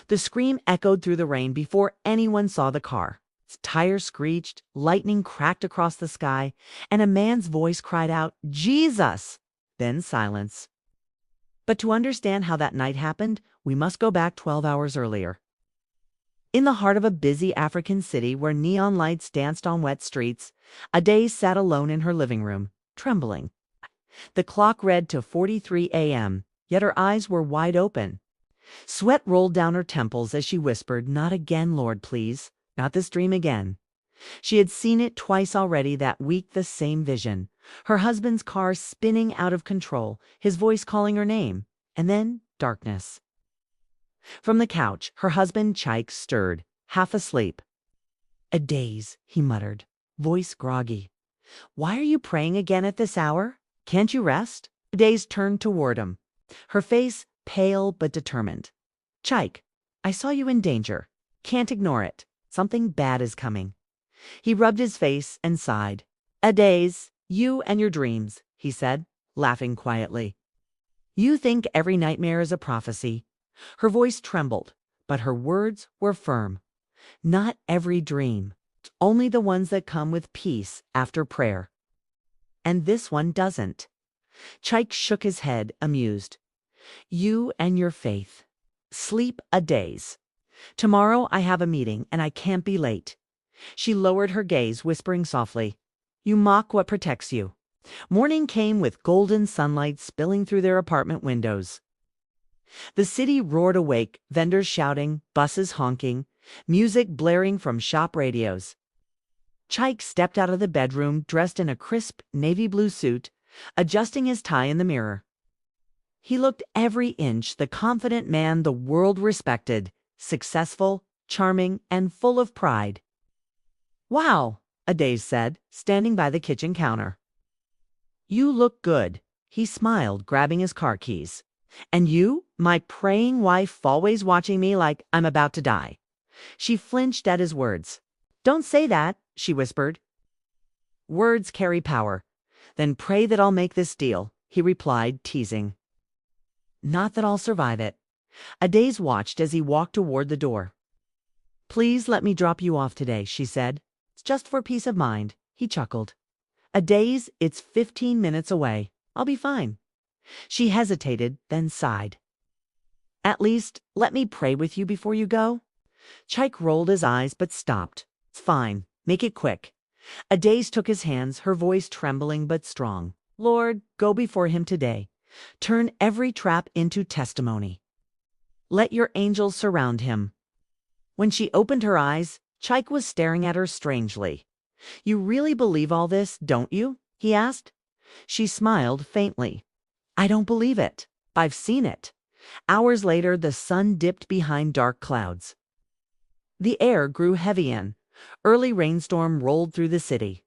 The scream echoed through the rain before anyone saw the car. Its tires screeched, lightning cracked across the sky, and a man's voice cried out, "Jesus!" Then silence. But to understand how that night happened, we must go back 12 hours earlier. In the heart of a busy African city where neon lights danced on wet streets, Ade sat alone in her living room, trembling. The clock read to 43 a.m., yet her eyes were wide open. Sweat rolled down her temples as she whispered, "Not again, Lord, please. Not this dream again." She had seen it twice already that week, the same vision. Her husband's car spinning out of control, his voice calling her name, and then darkness. From the couch, her husband Chaik stirred, half asleep. "A daze," he muttered, voice groggy. "Why are you praying again at this hour? Can't you rest?" Daze turned toward him, her face pale but determined. "Chaik, I saw you in danger. Can't ignore it. Something bad is coming." He rubbed his face and sighed. "Adaze, you and your dreams," he said, laughing quietly. "You think every nightmare is a prophecy." Her voice trembled, but her words were firm. "Not every dream. Only the ones that come with peace after prayer. And this one doesn't." Chaik shook his head, amused. "You and your faith. Sleep a daze. Tomorrow I have a meeting and I can't be late." She lowered her gaze, whispering softly, "You mock what protects you." Morning came with golden sunlight spilling through their apartment windows. The city roared awake, vendors shouting, buses honking, music blaring from shop radios. Chaik stepped out of the bedroom dressed in a crisp navy blue suit, adjusting his tie in the mirror. He looked every inch the confident man the world respected, successful, charming, and full of pride. "Wow," Adaze said, standing by the kitchen counter. "You look good." He smiled, grabbing his car keys. "And you, my praying wife, always watching me like I'm about to die." She flinched at his words. "Don't say that," she whispered. "Words carry power. Then pray that I'll make this deal," he replied, teasing. "Not that I'll survive it." Adaze watched as he walked toward the door. "Please let me drop you off today," she said. "It's just for peace of mind." He chuckled. "Adaze, it's 15 minutes away. I'll be fine." She hesitated, then sighed. "At least, let me pray with you before you go." Chaik rolled his eyes but stopped. "It's fine. Make it quick." Adaze took his hands, her voice trembling but strong. "Lord, go before him today. Turn every trap into testimony. Let your angels surround him." When she opened her eyes, Chaik was staring at her strangely. "You really believe all this, don't you?" he asked. She smiled faintly. "I don't believe it. I've seen it." Hours later, the sun dipped behind dark clouds. The air grew heavy and early rainstorm rolled through the city.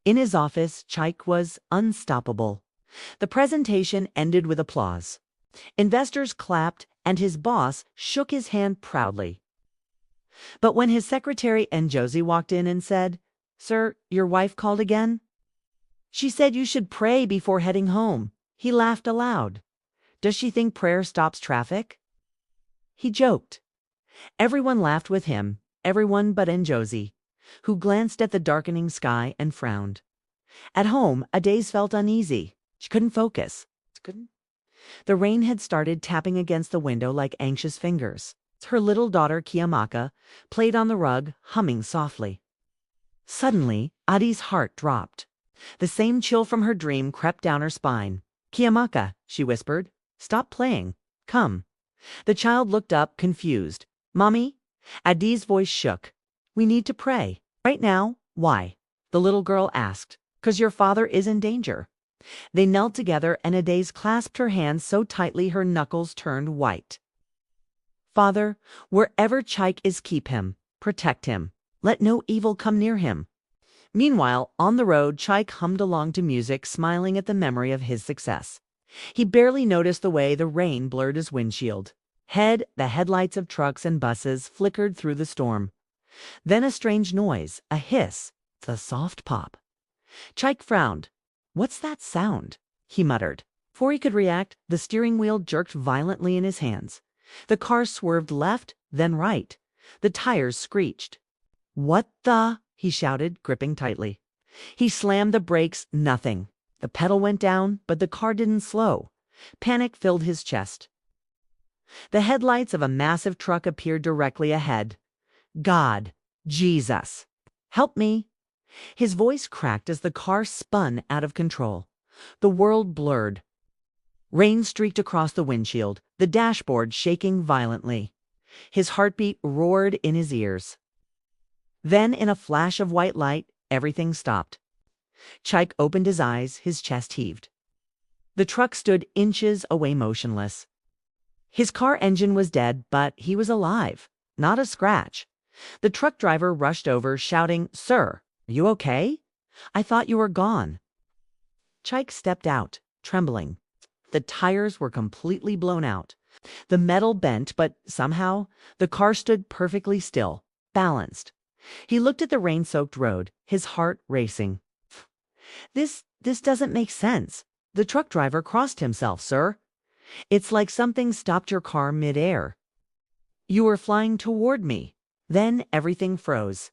In his office, Chaik was unstoppable. The presentation ended with applause. Investors clapped, and his boss shook his hand proudly. But when his secretary Njosi walked in and said, "Sir, your wife called again?" "She said you should pray before heading home." He laughed aloud. "Does she think prayer stops traffic?" He joked. Everyone laughed with him, everyone but Njosi, who glanced at the darkening sky and frowned. At home, Adaze felt uneasy. She couldn't focus. The rain had started tapping against the window like anxious fingers. Her little daughter, Kiamaka, played on the rug, humming softly. Suddenly, Adi's heart dropped. The same chill from her dream crept down her spine. "Kiamaka," she whispered, "stop playing. Come." The child looked up, confused. "Mommy?" Adi's voice shook. "We need to pray." "Right now? Why?" the little girl asked. "'Cause your father is in danger." They knelt together and Adaze clasped her hands so tightly her knuckles turned white. "Father, wherever Chaik is, keep him. Protect him. Let no evil come near him." Meanwhile, on the road, Chaik hummed along to music, smiling at the memory of his success. He barely noticed the way the rain blurred his windshield. The headlights of trucks and buses flickered through the storm. Then a strange noise, a hiss, the soft pop. Chaik frowned. "What's that sound?" he muttered. Before he could react, the steering wheel jerked violently in his hands. The car swerved left, then right. The tires screeched. "What the?" he shouted, gripping tightly. He slammed the brakes, nothing. The pedal went down, but the car didn't slow. Panic filled his chest. The headlights of a massive truck appeared directly ahead. "God, Jesus, help me!" His voice cracked as the car spun out of control. The world blurred. Rain streaked across the windshield, the dashboard shaking violently. His heartbeat roared in his ears. Then, in a flash of white light, everything stopped. Chaik opened his eyes, his chest heaved. The truck stood inches away, motionless. His car engine was dead, but he was alive. Not a scratch. The truck driver rushed over, shouting, "Sir, are you okay? I thought you were gone." Chaik stepped out, trembling. The tires were completely blown out. The metal bent, but somehow the car stood perfectly still, balanced. He looked at the rain-soaked road, his heart racing. This doesn't make sense. The truck driver crossed himself, sir. It's like something stopped your car mid-air. You were flying toward me. Then everything froze.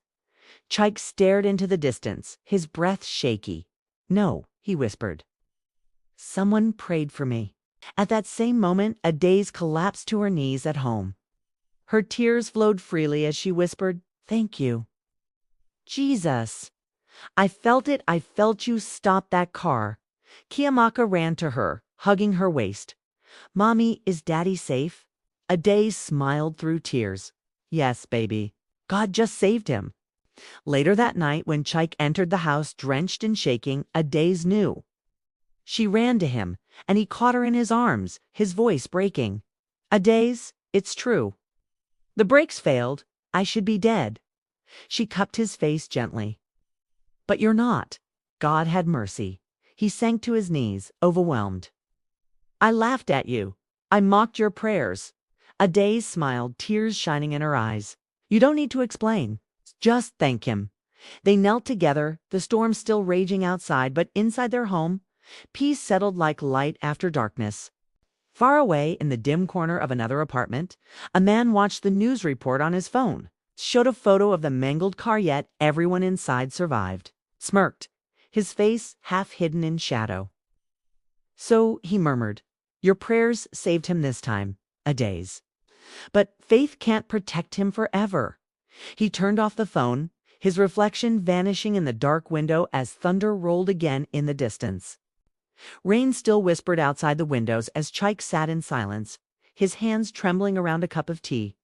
Chaik stared into the distance, his breath shaky. "No," he whispered. "Someone prayed for me." At that same moment, Adaze collapsed to her knees at home. Her tears flowed freely as she whispered, "Thank you." "Jesus, I felt it. I felt you stop that car." Kiyamaka ran to her, hugging her waist. "Mommy, is Daddy safe?" Adaze smiled through tears. "Yes, baby. God just saved him." Later that night, when Chaik entered the house drenched and shaking, Adaze knew. She ran to him, and he caught her in his arms, his voice breaking. "Adaze, it's true. The brakes failed. I should be dead." She cupped his face gently. "But you're not. God had mercy." He sank to his knees, overwhelmed. "I laughed at you. I mocked your prayers." Adaze smiled, tears shining in her eyes. "You don't need to explain. Just thank him." They knelt together, the storm still raging outside, but inside their home, peace settled like light after darkness. Far away, in the dim corner of another apartment, a man watched the news report on his phone. Showed a photo of the mangled car, yet everyone inside survived. Smirked, his face half hidden in shadow. "So," he murmured, "your prayers saved him this time, Adaze. But faith can't protect him forever." He turned off the phone, his reflection vanishing in the dark window as thunder rolled again in the distance. Rain still whispered outside the windows as Chaik sat in silence, his hands trembling around a cup of tea.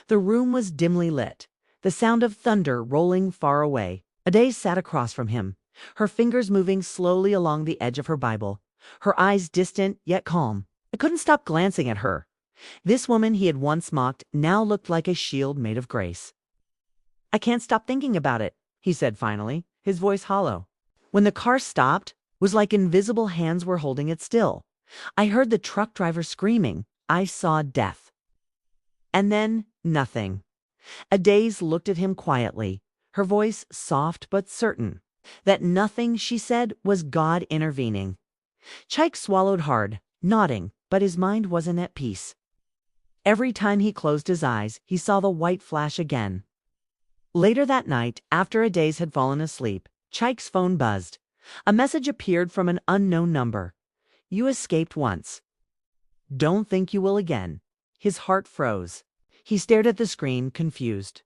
The room was dimly lit, the sound of thunder rolling far away. Adaze sat across from him, her fingers moving slowly along the edge of her Bible, her eyes distant yet calm. I couldn't stop glancing at her. This woman he had once mocked now looked like a shield made of grace. "I can't stop thinking about it," he said finally, his voice hollow. "When the car stopped, it was like invisible hands were holding it still. I heard the truck driver screaming. I saw death. And then nothing." Adaze looked at him quietly, her voice soft but certain. That nothing, she said, was God intervening. Chaik swallowed hard, nodding, but his mind wasn't at peace. Every time he closed his eyes, he saw the white flash again. Later that night, after Adaze had fallen asleep, Chaik's phone buzzed. A message appeared from an unknown number. "You escaped once. Don't think you will again." His heart froze. He stared at the screen, confused.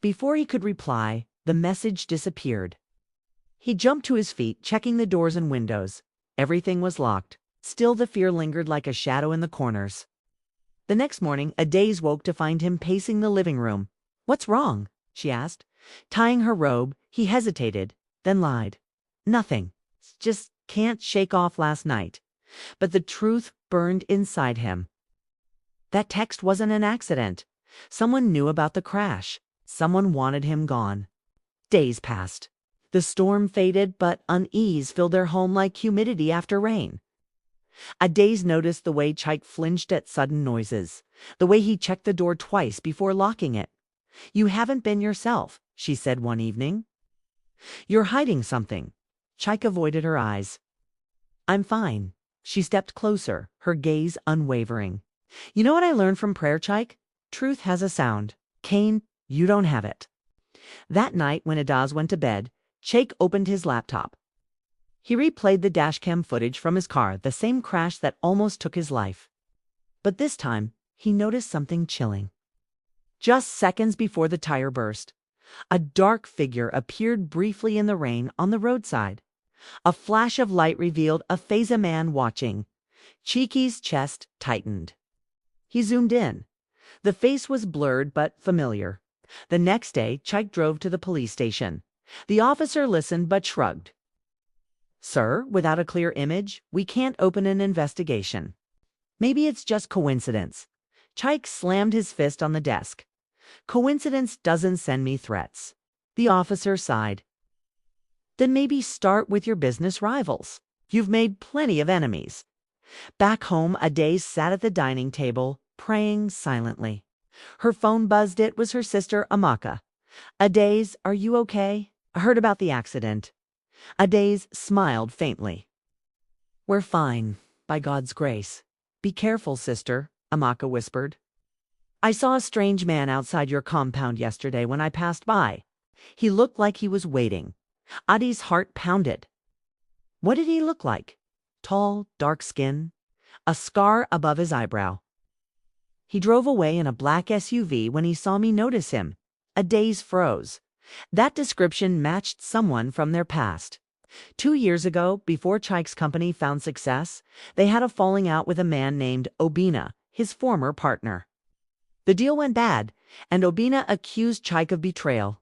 Before he could reply, the message disappeared. He jumped to his feet, checking the doors and windows. Everything was locked. Still, the fear lingered like a shadow in the corners. The next morning, Adaze woke to find him pacing the living room. "What's wrong?" she asked. Tying her robe, he hesitated, then lied. "Nothing. Just can't shake off last night." But the truth burned inside him. That text wasn't an accident. Someone knew about the crash. Someone wanted him gone. Days passed. The storm faded, but unease filled their home like humidity after rain. Adaze noticed the way Chaik flinched at sudden noises, the way he checked the door twice before locking it. "You haven't been yourself," she said one evening. "You're hiding something." Chaik avoided her eyes. "I'm fine." She stepped closer, her gaze unwavering. You know what I learned from prayer, Chike? Truth has a sound. Cain, you don't have it. That night when Adaz went to bed, Chike opened his laptop. He replayed the dashcam footage from his car, the same crash that almost took his life. But this time, he noticed something chilling. Just seconds before the tire burst, a dark figure appeared briefly in the rain on the roadside. A flash of light revealed a face of man watching. Cheeky's chest tightened. He zoomed in. The face was blurred but familiar. The next day, Chike drove to the police station. The officer listened but shrugged. "Sir, without a clear image, we can't open an investigation." "Maybe it's just coincidence." Chike slammed his fist on the desk. "Coincidence doesn't send me threats." The officer sighed. "Then maybe start with your business rivals. You've made plenty of enemies." Back home, Ade sat at the dining table, praying silently. Her phone buzzed. It was her sister, Amaka. "Ades, are you okay? I heard about the accident." Ades smiled faintly. "We're fine, by God's grace." "Be careful, sister," Amaka whispered. "I saw a strange man outside your compound yesterday when I passed by. He looked like he was waiting." Adi's heart pounded. What did he look like? Tall, dark skin, a scar above his eyebrow. "He drove away in a black SUV when he saw me notice him." Ades froze. That description matched someone from their past. 2 years ago, before Chike's company found success, they had a falling out with a man named Obina, his former partner. The deal went bad, and Obina accused Chike of betrayal.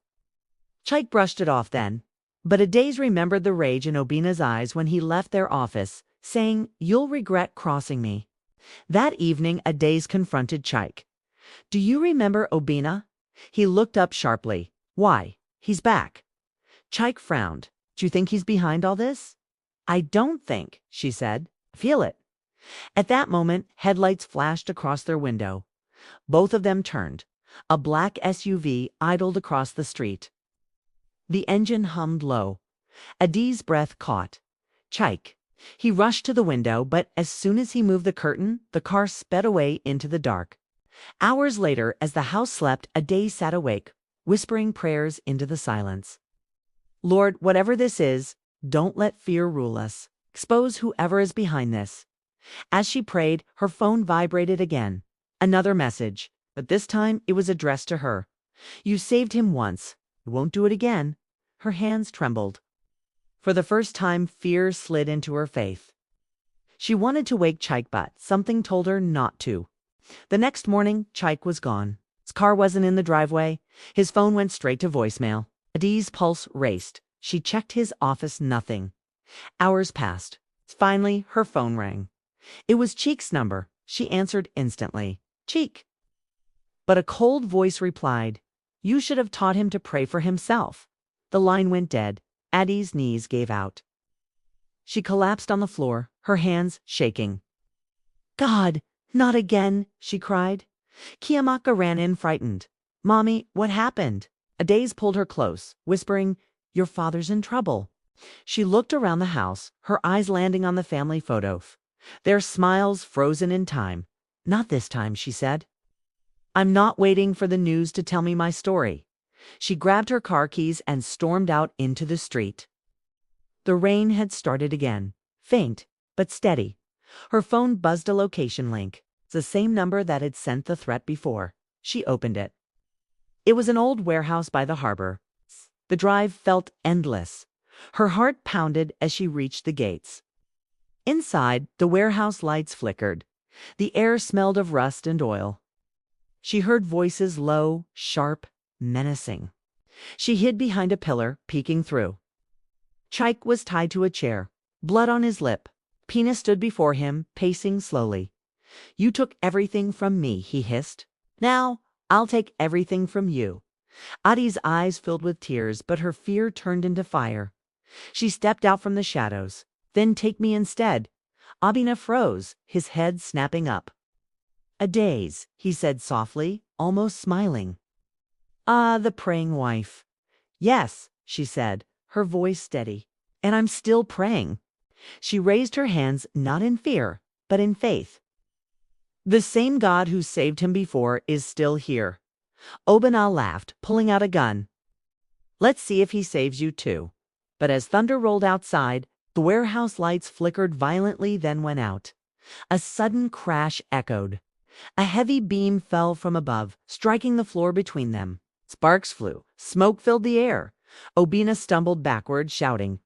Chike brushed it off then, but Ades remembered the rage in Obina's eyes when he left their office, saying, "You'll regret crossing me." That evening, Ades confronted Chike. "Do you remember Obina?" He looked up sharply. "Why? He's back." Chike frowned. "Do you think he's behind all this?" "I don't think," she said. "Feel it." At that moment, headlights flashed across their window. Both of them turned. A black SUV idled across the street. The engine hummed low. Adi's breath caught. "Chike." He rushed to the window, but as soon as he moved the curtain, the car sped away into the dark. Hours later, as the house slept, Ade sat awake, whispering prayers into the silence. "Lord, whatever this is, don't let fear rule us. Expose whoever is behind this." As she prayed, her phone vibrated again. Another message, but this time it was addressed to her. "You saved him once. You won't do it again." Her hands trembled. For the first time, fear slid into her faith. She wanted to wake Chike, but something told her not to. The next morning, Chike was gone. His car wasn't in the driveway. His phone went straight to voicemail. Adi's pulse raced. She checked his office, nothing. Hours passed. Finally, her phone rang. It was Cheek's number. She answered instantly. "Cheek." But a cold voice replied, "You should have taught him to pray for himself." The line went dead. Adi's knees gave out. She collapsed on the floor, her hands shaking. "God, not again," she cried. Kiamaka ran in frightened. "Mommy, what happened?" Ades pulled her close, whispering, "Your father's in trouble." She looked around the house, her eyes landing on the family photo. Their smiles frozen in time. "Not this time," she said. "I'm not waiting for the news to tell me my story." She grabbed her car keys and stormed out into the street. The rain had started again, faint but steady. Her phone buzzed a location link, the same number that had sent the threat before. She opened it. It was an old warehouse by the harbor. The drive felt endless. Her heart pounded as she reached the gates. Inside, the warehouse lights flickered. The air smelled of rust and oil. She heard voices, low, sharp, menacing. She hid behind a pillar, peeking through. Chike was tied to a chair, blood on his lip. Pina stood before him, pacing slowly. "You took everything from me," he hissed. "Now, I'll take everything from you." Adi's eyes filled with tears, but her fear turned into fire. She stepped out from the shadows. "Then take me instead." Abina froze, his head snapping up. "Ades," he said softly, almost smiling. "Ah, the praying wife." "Yes," she said, her voice steady. "And I'm still praying." She raised her hands not in fear, but in faith. The same God who saved him before is still here. Obanah laughed, pulling out a gun. Let's see if he saves you too. But as thunder rolled outside, the warehouse lights flickered violently, then went out. A sudden crash echoed. A heavy beam fell from above, striking the floor between them. Sparks flew. Smoke filled the air. Obina stumbled backward, shouting.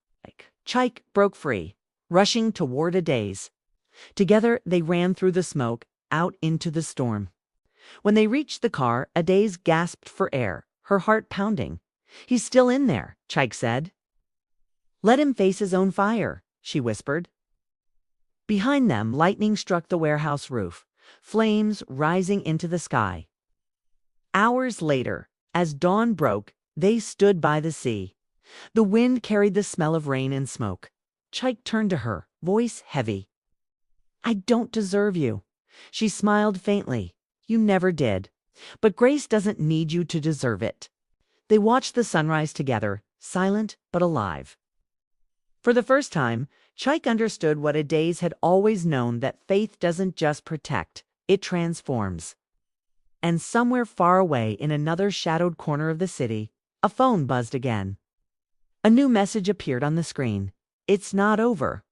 Chike broke free, rushing toward Adaze. Together they ran through the smoke, out into the storm. When they reached the car, Adaze gasped for air, her heart pounding. He's still in there, Chike said. Let him face his own fire, she whispered. Behind them, lightning struck the warehouse roof, flames rising into the sky. Hours later, as dawn broke, they stood by the sea. The wind carried the smell of rain and smoke. Chike turned to her, voice heavy. I don't deserve you. She smiled faintly. You never did. But grace doesn't need you to deserve it. They watched the sunrise together, silent but alive. For the first time, Chike understood what Adaze had always known, that faith doesn't just protect, it transforms. And somewhere far away in another shadowed corner of the city, a phone buzzed again. A new message appeared on the screen. It's not over.